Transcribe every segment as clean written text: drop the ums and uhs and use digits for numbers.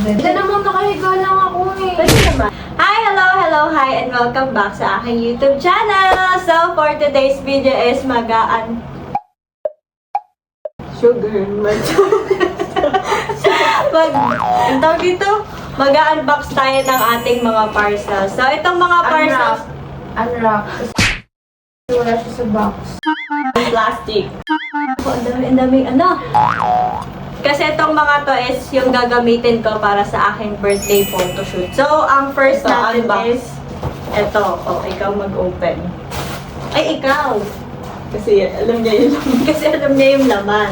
Hindi naman nakahiga lang ako eh. Hi, hello, hi, and welcome back sa aking YouTube channel. So, for today's video is mag-unbox tayo ng ating mga parcels. So, itong mga parcels, Unwrap. Wala siya sa box. plastic. Ang dami, ano? Kasi itong mga to is yung gagamitin ko para sa aking birthday photoshoot. So, ang first natin is ito. Oh, ikaw mag-open. Ay, ikaw! Kasi alam niya yung laman. Kasi alam niya yung laman.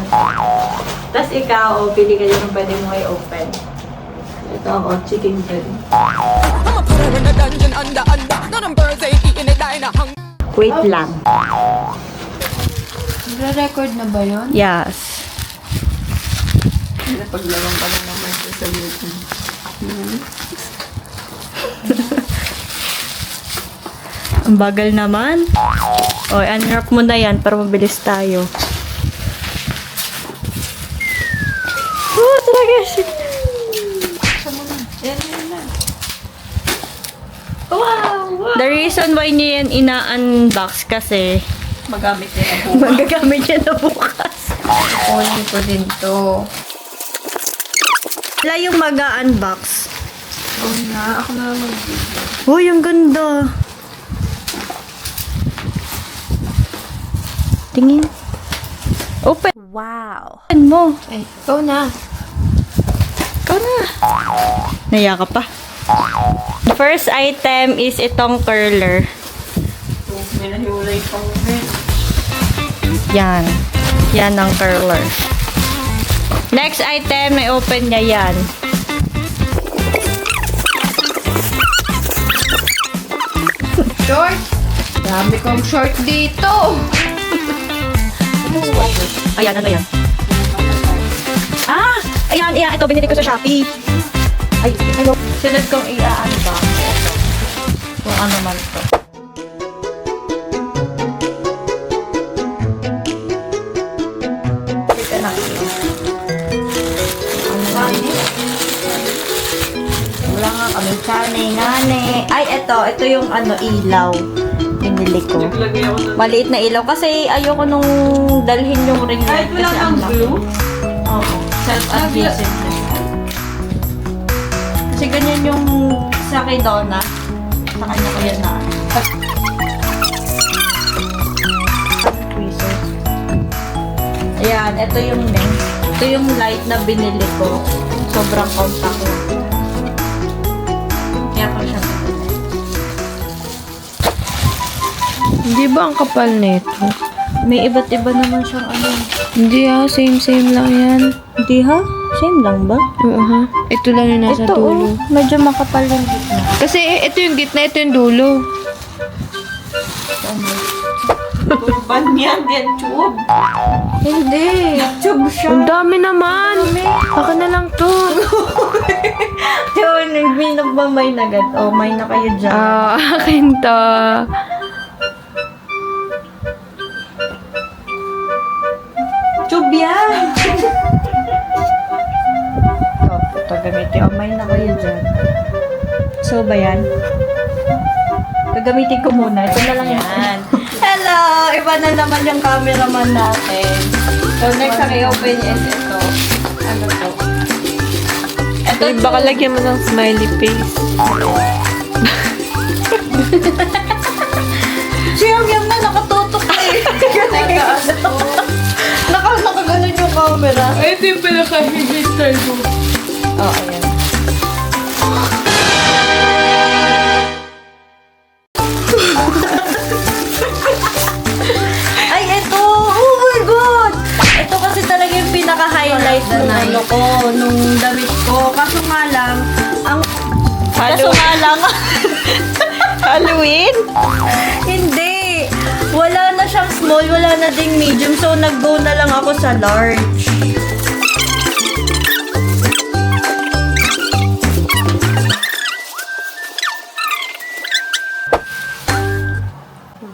Tapos ikaw, oh, pili ka yung pwede mo i-open. Ito ako, chicken curry. Wait lang. Nagre-record na ba yun? Yes. Paglawang ka na naman sa YouTube. Ang bagal naman. O, unwrap mo na yan para mabilis tayo. Oh, talaga siya. Wow! The reason why niya yan ina-unbox kasi Magamit niya na po. magagamit niya na bukas. Kunin ko din to. Wala yung mag-unbox. Oh na, ako na mag-video. Uy, ang ganda. Tingin. Open. Wow. Open mo. Ay, ikaw na. Ikaw na. Naya ka pa. The first item is itong curler. Oh, may nahiwalay pang rin. Yan. Yan ang curler. Next item, may open niya yan. Short! Dami kong short dito! Ayan, ano yan? Ah! Ayan, ayan. Ito, binili ko sa Shopee. Ay, ano? Sunod kong i-unbox. Kung ano man to. Ito na. Wala nga kami ngani. Ay, ito yung ano, ilaw. Binili ko. Naglagay ako ng... Maliit na ilaw kasi ayoko nung dalhin yung ring light. Ay, wala kasi kang ang laki. blue? Oo. Self-adhesive na siya. Kasi ganyan yung sa kay Donna. Sa kanya ko yan na. Tweezers. Ayan, ito yung lens. Ito yung light na binili ko. Sobrang compact lang. Kaya ko siya binili. Hindi ba ang kapal nito? May iba't iba naman siyang ano. Hindi same lang yan. Hindi ha? Same lang ba? Oo ha. Ito lang yung nasa Ito dulo. medyo makapal yung gitna. Kasi ito yung gitna, ito yung dulo. Turban yan, tube. Hindi. Tube siya. Ang dami naman. Baka na lang to. Yun, may nagmamay na agad. Oh, may na kayo dyan. Akin to. Tube yan! Oh, ito gamitin. Oh, may na kayo dyan. So ba yan? Gagamitin ko muna. Ito na lang yan. Hello! Iba na naman yung cameraman natin. So, next ang i-open is ito. Ano to? Ito, Ay, baka lagyan mo ng smiley face. siyam yan na, nakatutok na eh. Nakaganon yung camera. Ay, ito yung pinaka-hairstyle mo. Oh, ayan. Ay, ito! Oh my God! Ito kasi ano ko, nung damit ko. Kaso nga lang, Halloween? hindi. Wala na siyang small, wala na ding medium. So, nag-go na lang ako sa large.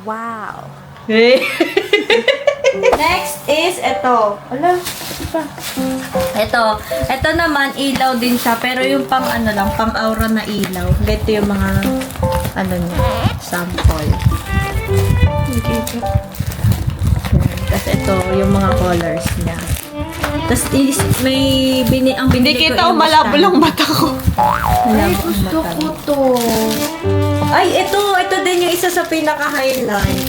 Wow. Next is ito. Ala, pa. Ito naman, ilaw din siya. Pero yung pang ano lang, pang aura na ilaw. Ito yung mga, ano niya, sample. Tapos ito, yung mga colors niya. Tapos may ang Hindi binili ko kita yung malabo stand. lang mata ko. Ay, gusto ko to. Ay, ito din yung isa sa pinaka-highlight.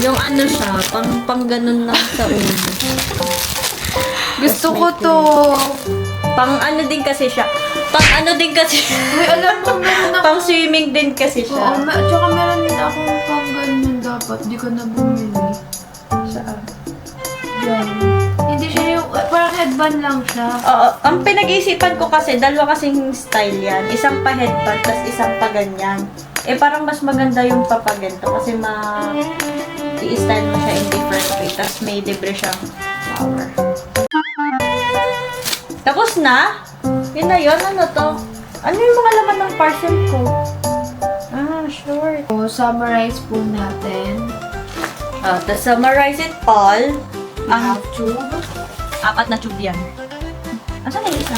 Yung ano siya, pang ganun lang sa ulo. Gusto ko to. Pang ano din kasi siya. Pang ano din kasi. Uy, alam mo, meron ako. Pang swimming din kasi Oo, siya. tsaka meron din akong pang ganyan dapat. Di ko na bumili. Saan? Yan. Hindi siya yung, parang headband lang siya. Oo, ang pinag-iisipan ko kasi, dalawa kasing style yan. Isang pa headband, tas isang pa ganyan. Eh, parang mas maganda yung papaganto kasi i-style mo siya in different way. Tas may libre siyang flower. Tapos na? Yun na yun. Ano to? Ano yung mga laman ng parcel ko? Ah, sure. So, summarize po natin. To summarize it all, ang Half tube. 4 na tube yan. Asan na yung isa?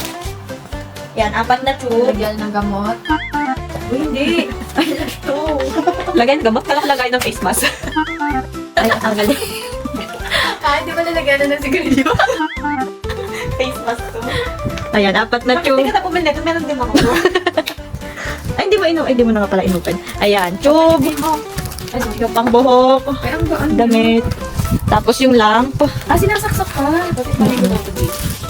Yan, 4 na tube. Lagyan ng gamot. Uy, hindi. Ay, ito. Lagay ng gamot, lagay ng face mask. Ay, ang galing. Hindi ba nalagyan na ng sigarilyo? Face mask to. Ayan, 4 na Bakit tube. hindi ka na bumili? Meron din ako. Ay, hindi mo na nga pala inopen. Ayan, tube. Yung pang buhok. Ay, ang gaan. Damit. Tapos yung lamp. Sinasaksak ka.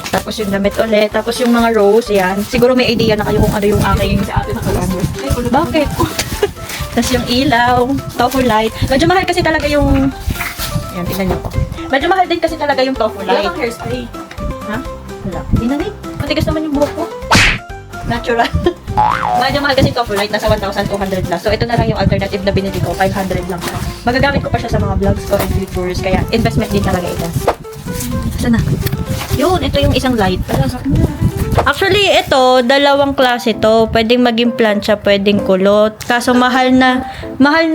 Tapos yung damit ulit. Tapos yung mga rose, yan. Siguro may idea na kayo kung ano yung aking... Bakit? Tapos yung ilaw, tofu light. Medyo mahal kasi talaga yung... Ayan, tingnan niyo po. Medyo mahal din kasi talaga yung tofu light. Wala hairspray. Ha? Wala. Hindi na rin. Matigas naman yung buhok ko. Natural. Medyo mahal kasi tofu light. Nasa 1,200 plus. So, ito na lang yung alternative na binili ko. 500 lang siya. Magagamit ko pa siya sa mga vlogs ko and tours. Kaya, investment din talaga ito. Saan na? Yun, ito yung isang light. Actually, ito, dalawang klase to. Pwedeng maging plancha, pwedeng kulot. Kaso mahal na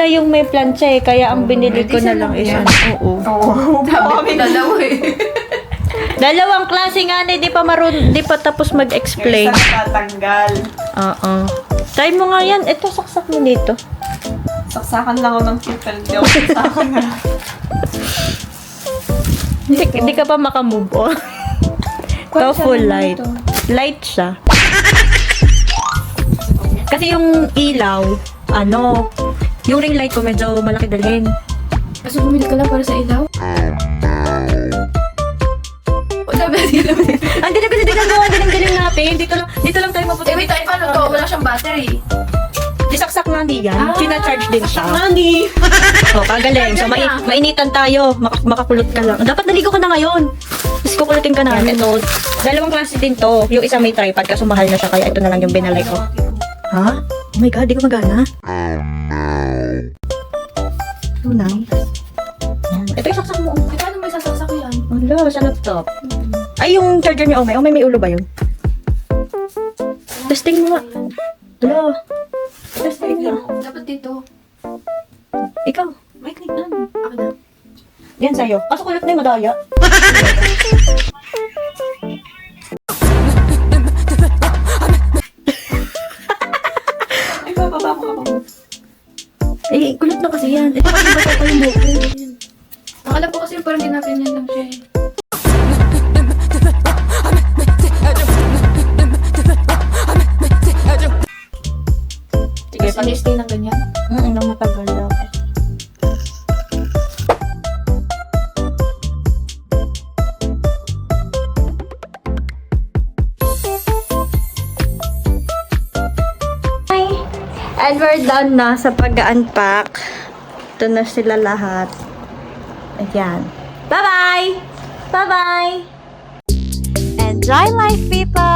yung may plancha eh. Kaya ang binili ko na lang isang. Oo. Dami dalawa eh. Dalawang klase nga na, di pa tapos mag-explain. Isang tatanggal. Oo. Try mo nga yan. Ito, saksak mo dito. Saksakan lang ako ng tipple joke. Saksakan na. Hindi ka pa makamove on. Ito, full light. Light siya. Kasi yung ilaw, yung ring light ko medyo malaki dalhin. Kasi bumili ka lang para sa ilaw? Hindi na kasi ginagawa din ang galing natin. Dito lang tayo mapunta. Wait, tayo paano to? Wala siyang battery. Disaksak lang din yan. China-charge din siya. Money! Oh, kagaling. So, mainitan tayo. Makakulot ka lang. Dapat naligo ka na ngayon. Tapos kukulutin ka na. Ito, dalawang klase din to. Yung isa may tripod kaso mahal na siya. Kaya ito na lang yung binalay ko. Ha? Oh my God, di ka magana. So nice. Yan. Ito yung saksak mo. Eh, paano may sasaksak yan? Wala, sa laptop. Ay, yung charger ni Omay. Omay, may ulo ba yun? Testing mo nga. Wala. Testing mo. Dapat dito. Ikaw. May click na. Ako na. Yan sa'yo. Kaso kulit na yung madaya. Ay, bababa ko ako. Eh, kulit na kasi yan. Ito kasi bata pa yung buhok ko. Akala po kasi parang ginaganyan lang siya eh. Sige, Kasi stay ng ganyan. Nang matagal lang. Hi! And we're done na sa pag-unpack. Ito na sila lahat. Ayan. Bye-bye! Bye-bye! Bye-bye! Enjoy life, people!